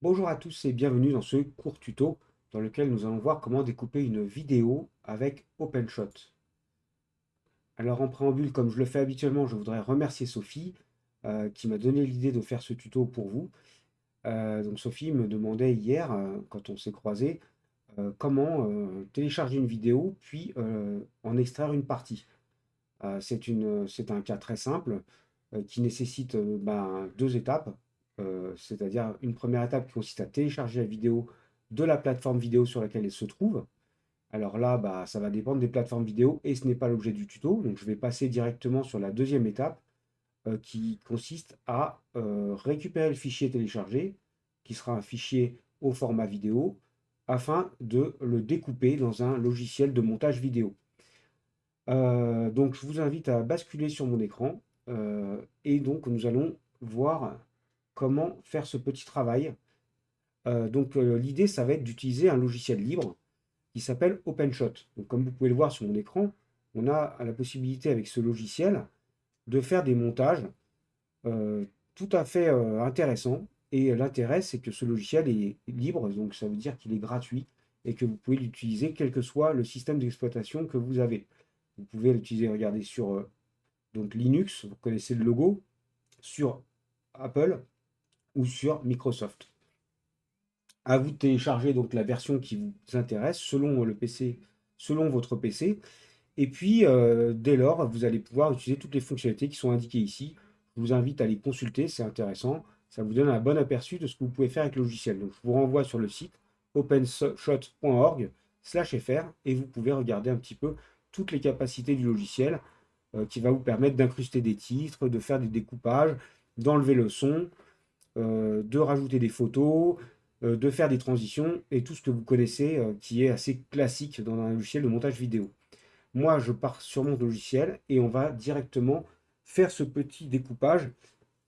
Bonjour à tous et bienvenue dans ce court tuto dans lequel nous allons voir comment découper une vidéo avec OpenShot. Alors en préambule, comme je le fais habituellement, je voudrais remercier Sophie qui m'a donné l'idée de faire ce tuto pour vous. Donc Sophie me demandait hier, quand on s'est croisés, comment télécharger une vidéo puis en extraire une partie. C'est un cas très simple qui nécessite deux étapes, c'est-à-dire une première étape qui consiste à télécharger la vidéo de la plateforme vidéo sur laquelle elle se trouve. Alors là, ça va dépendre des plateformes vidéo et ce n'est pas l'objet du tuto. Donc je vais passer directement sur la deuxième étape qui consiste à récupérer le fichier téléchargé, qui sera un fichier au format vidéo, afin de le découper dans un logiciel de montage vidéo. Donc je vous invite à basculer sur mon écran et donc nous allons voir comment faire ce petit travail. L'idée, ça va être d'utiliser un logiciel libre qui s'appelle OpenShot. Donc comme vous pouvez le voir sur mon écran, on a la possibilité avec ce logiciel de faire des montages euh, tout à fait intéressants. Et l'intérêt, c'est que ce logiciel est libre, donc ça veut dire qu'il est gratuit et que vous pouvez l'utiliser quel que soit le système d'exploitation que vous avez. Vous pouvez l'utiliser, regardez, sur donc Linux, vous connaissez le logo, sur Apple ou sur Microsoft. À vous de télécharger donc la version qui vous intéresse selon le PC, selon votre PC. Et puis, dès lors, vous allez pouvoir utiliser toutes les fonctionnalités qui sont indiquées ici. Je vous invite à les consulter, c'est intéressant. Ça vous donne un bon aperçu de ce que vous pouvez faire avec le logiciel. Donc, je vous renvoie sur le site openshot.org/fr et vous pouvez regarder un petit peu toutes les capacités du logiciel qui va vous permettre d'incruster des titres, de faire des découpages, d'enlever le son, de rajouter des photos, de faire des transitions et tout ce que vous connaissez qui est assez classique dans un logiciel de montage vidéo. Moi, je pars sur mon logiciel et on va directement faire ce petit découpage.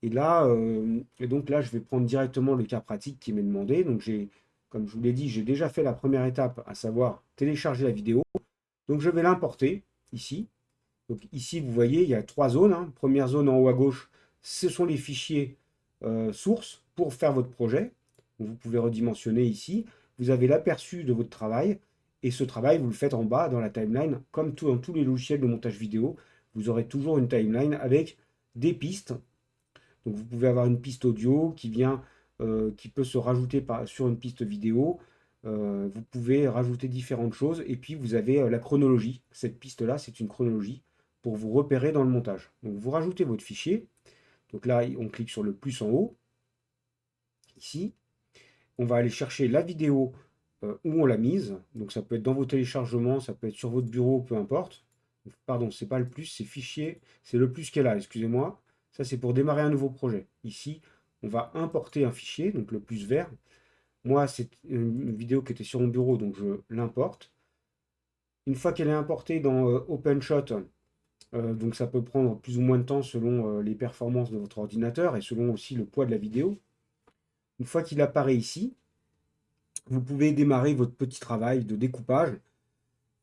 Et donc là, je vais prendre directement le cas pratique qui m'est demandé. Donc comme je vous l'ai dit, j'ai déjà fait la première étape, à savoir télécharger la vidéo. Donc je vais l'importer ici. Donc ici, vous voyez, il y a trois zones, hein. Première zone en haut à gauche, ce sont les fichiers sources pour faire votre projet. Donc, vous pouvez redimensionner ici. Vous avez l'aperçu de votre travail. Et ce travail, vous le faites en bas dans la timeline. Comme dans tous les logiciels de montage vidéo, vous aurez toujours une timeline avec des pistes. Donc vous pouvez avoir une piste audio qui peut se rajouter sur une piste vidéo. Vous pouvez rajouter différentes choses. Et puis vous avez la chronologie. Cette piste-là, c'est une chronologie pour vous repérer dans le montage. Donc vous rajoutez votre fichier. Donc là, on clique sur le plus en haut, ici. On va aller chercher la vidéo où on l'a mise. Donc ça peut être dans vos téléchargements, ça peut être sur votre bureau, peu importe. Pardon, c'est pas le plus, c'est fichier, c'est le plus qu'elle a, excusez-moi. Ça, c'est pour démarrer un nouveau projet. Ici, on va importer un fichier, donc le plus vert. Moi, c'est une vidéo qui était sur mon bureau, donc je l'importe. Une fois qu'elle est importée dans OpenShot, donc ça peut prendre plus ou moins de temps selon les performances de votre ordinateur et selon aussi le poids de la vidéo. Une fois qu'il apparaît ici, vous pouvez démarrer votre petit travail de découpage.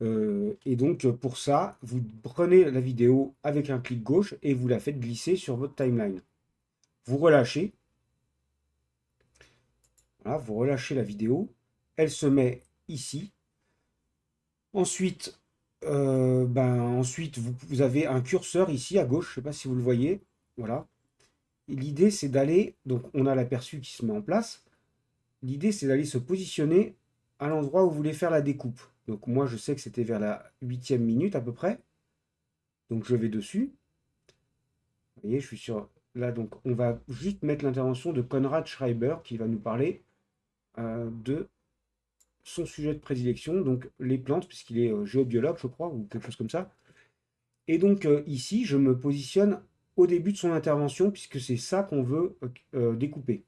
Et donc pour ça, vous prenez la vidéo avec un clic gauche et vous la faites glisser sur votre timeline. Vous relâchez, voilà, vous relâchez la vidéo, elle se met ici. Ensuite, vous avez un curseur ici à gauche, je ne sais pas si vous le voyez, voilà. Et l'idée c'est d'aller, donc on a l'aperçu qui se met en place. L'idée c'est d'aller se positionner à l'endroit où vous voulez faire la découpe. Donc moi je sais que c'était vers la 8e minute à peu près. Donc je vais dessus. Vous voyez, je suis sur. Là, donc, on va juste mettre l'intervention de Konrad Schreiber qui va nous parler de son sujet de prédilection, donc les plantes, puisqu'il est géobiologue, je crois, ou quelque chose comme ça. Et donc, ici, je me positionne au début de son intervention, puisque c'est ça qu'on veut découper.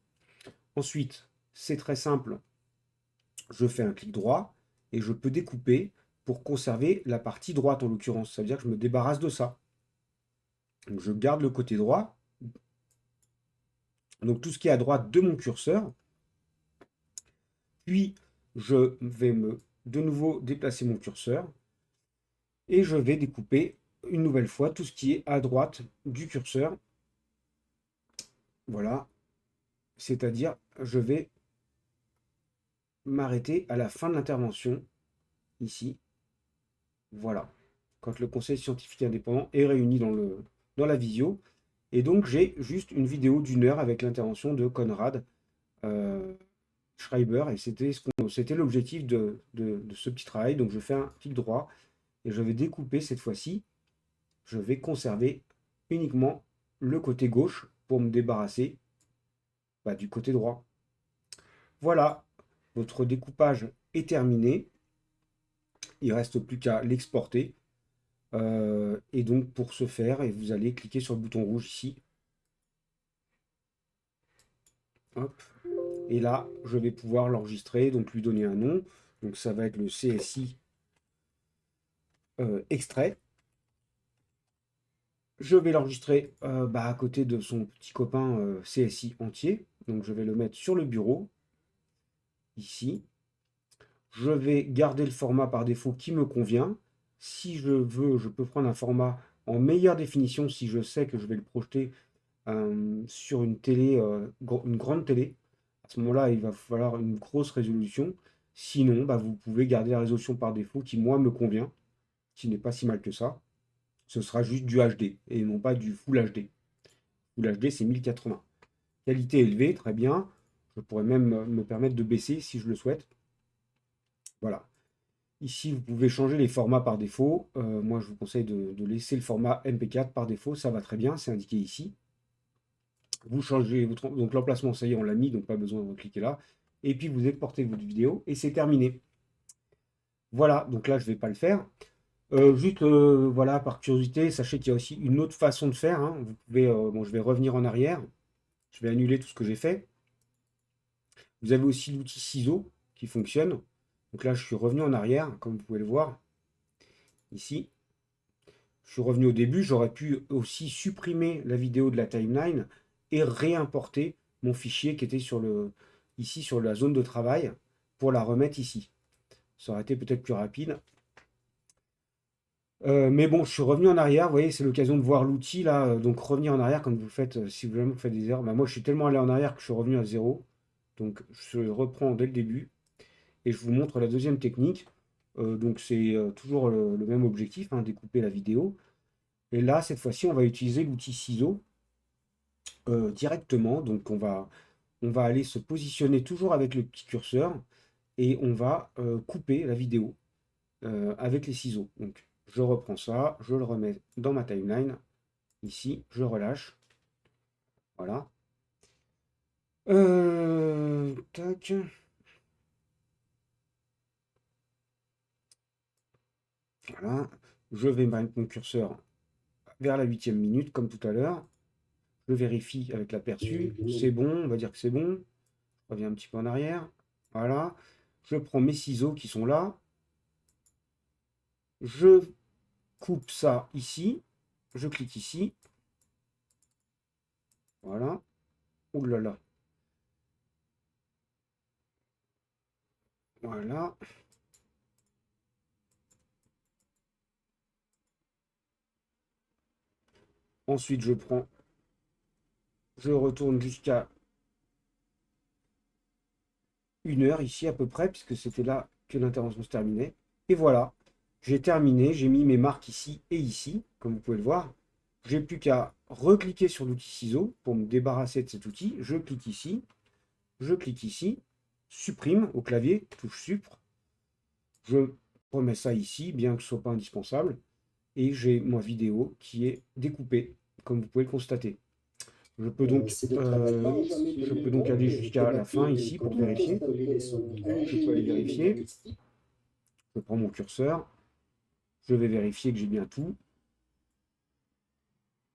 Ensuite, c'est très simple, je fais un clic droit et je peux découper pour conserver la partie droite en l'occurrence. Ça veut dire que je me débarrasse de ça. Donc, je garde le côté droit. Donc, tout ce qui est à droite de mon curseur. Puis, je vais de nouveau déplacer mon curseur et je vais découper une nouvelle fois tout ce qui est à droite du curseur. Voilà, c'est-à-dire je vais m'arrêter à la fin de l'intervention, ici. Voilà. Quand le conseil scientifique indépendant est réuni dans la visio. Et donc, j'ai juste une vidéo d'1 heure avec l'intervention de Conrad euh, Schreiber. Et c'était l'objectif de ce petit travail. Donc, je fais un clic droit et je vais découper cette fois-ci. Je vais conserver uniquement le côté gauche pour me débarrasser du côté droit. Voilà, votre découpage est terminé. Il ne reste plus qu'à l'exporter. Et donc pour ce faire, et vous allez cliquer sur le bouton rouge ici. Hop. Et là, je vais pouvoir l'enregistrer, donc lui donner un nom. Donc ça va être le CSI extrait. Je vais l'enregistrer à côté de son petit copain CSI entier. Donc je vais le mettre sur le bureau, ici. Je vais garder le format par défaut qui me convient. Si je veux, je peux prendre un format en meilleure définition si je sais que je vais le projeter sur une télé, une grande télé. À ce moment-là, il va falloir une grosse résolution. Sinon, vous pouvez garder la résolution par défaut qui, moi, me convient, qui n'est pas si mal que ça. Ce sera juste du HD et non pas du Full HD. Full HD, c'est 1080. Qualité élevée, très bien. Je pourrais même me permettre de baisser si je le souhaite. Voilà. Ici, vous pouvez changer les formats par défaut. Moi, je vous conseille de laisser le format MP4 par défaut. Ça va très bien, c'est indiqué ici. Vous changez donc l'emplacement, ça y est, on l'a mis, donc pas besoin de cliquer là. Et puis, vous exportez votre vidéo et c'est terminé. Voilà, donc là, je ne vais pas le faire. Juste, voilà, par curiosité, sachez qu'il y a aussi une autre façon de faire, hein. Vous pouvez, bon, je vais revenir en arrière. Je vais annuler tout ce que j'ai fait. Vous avez aussi l'outil ciseaux qui fonctionne. Donc là, je suis revenu en arrière, comme vous pouvez le voir, ici. Je suis revenu au début, j'aurais pu aussi supprimer la vidéo de la timeline et réimporter mon fichier qui était ici sur la zone de travail pour la remettre ici. Ça aurait été peut-être plus rapide. Mais bon, je suis revenu en arrière, vous voyez, c'est l'occasion de voir l'outil là. Donc revenir en arrière quand vous faites, si vous faites des erreurs. Moi, je suis tellement allé en arrière que je suis revenu à zéro. Donc je reprends dès le début et je vous montre la deuxième technique. Donc c'est toujours le même objectif, hein, découper la vidéo. Et là, cette fois-ci, on va utiliser l'outil ciseau directement. Donc on va aller se positionner toujours avec le petit curseur et on va couper la vidéo avec les ciseaux. Donc je reprends ça, je le remets dans ma timeline. Ici, je relâche. Voilà. Tac. Voilà. Je vais mettre mon curseur vers la 8e minute, comme tout à l'heure. Je vérifie avec l'aperçu. C'est bon, on va dire que c'est bon. Je reviens un petit peu en arrière. Voilà. Je prends mes ciseaux qui sont là. Je coupe ça ici. Je clique ici. Voilà. Ouh là là. Voilà. Ensuite, je retourne jusqu'à 1 heure ici à peu près, puisque c'était là que l'intervention se terminait. Et voilà, j'ai terminé, j'ai mis mes marques ici et ici, comme vous pouvez le voir. J'ai plus qu'à recliquer sur l'outil ciseau pour me débarrasser de cet outil. Je clique ici, supprime au clavier, touche supr. Je remets ça ici, bien que ce ne soit pas indispensable. Et j'ai ma vidéo qui est découpée, comme vous pouvez le constater. Je peux donc aller jusqu'à la fin ici pour vérifier. Je peux aller vérifier. Je prends mon curseur. Je vais vérifier que j'ai bien tout.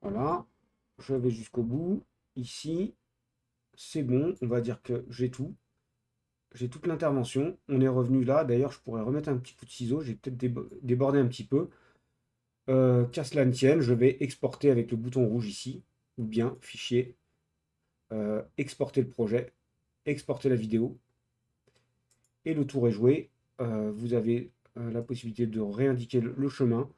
Voilà. Je vais jusqu'au bout. Ici, c'est bon. On va dire que j'ai tout. J'ai toute l'intervention. On est revenu là. D'ailleurs, je pourrais remettre un petit coup de ciseau. J'ai peut-être débordé un petit peu. Qu'à cela ne tienne, je vais exporter avec le bouton rouge ici. Ou bien fichier, exporter le projet, exporter la vidéo. Et le tour est joué. Vous avez la possibilité de réindiquer le chemin.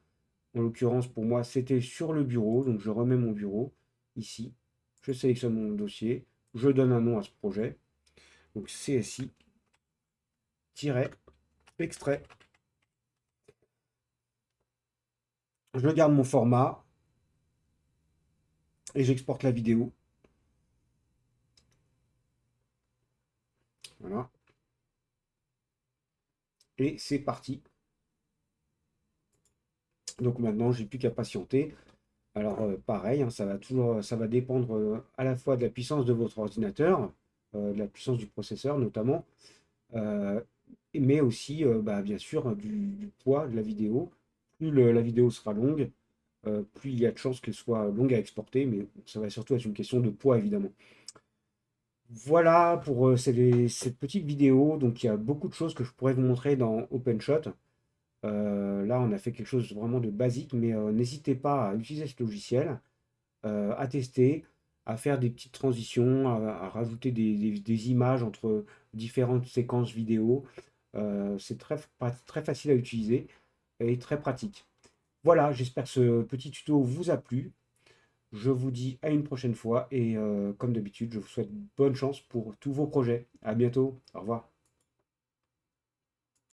En l'occurrence, pour moi, c'était sur le bureau. Donc, je remets mon bureau ici. Je sélectionne mon dossier. Je donne un nom à ce projet. Donc, CSI. tiret, extrait. Je garde mon format et j'exporte la vidéo. Voilà. Et c'est parti. Donc maintenant, j'ai plus qu'à patienter. Alors pareil, hein, ça va dépendre à la fois de la puissance de votre ordinateur, de la puissance du processeur notamment, euh, mais aussi bah, bien sûr du poids de la vidéo. Plus la vidéo sera longue, plus il y a de chances qu'elle soit longue à exporter, mais ça va surtout être une question de poids évidemment. Voilà pour cette petite vidéo. Donc il y a beaucoup de choses que je pourrais vous montrer dans OpenShot. Là, on a fait quelque chose vraiment de basique, mais n'hésitez pas à utiliser ce logiciel, à tester, à faire des petites transitions, à rajouter des images entre différentes séquences vidéo. C'est très facile à utiliser et très pratique. Voilà, j'espère que ce petit tuto vous a plu. Je vous dis à une prochaine fois et comme d'habitude, je vous souhaite bonne chance pour tous vos projets. À bientôt. Au revoir.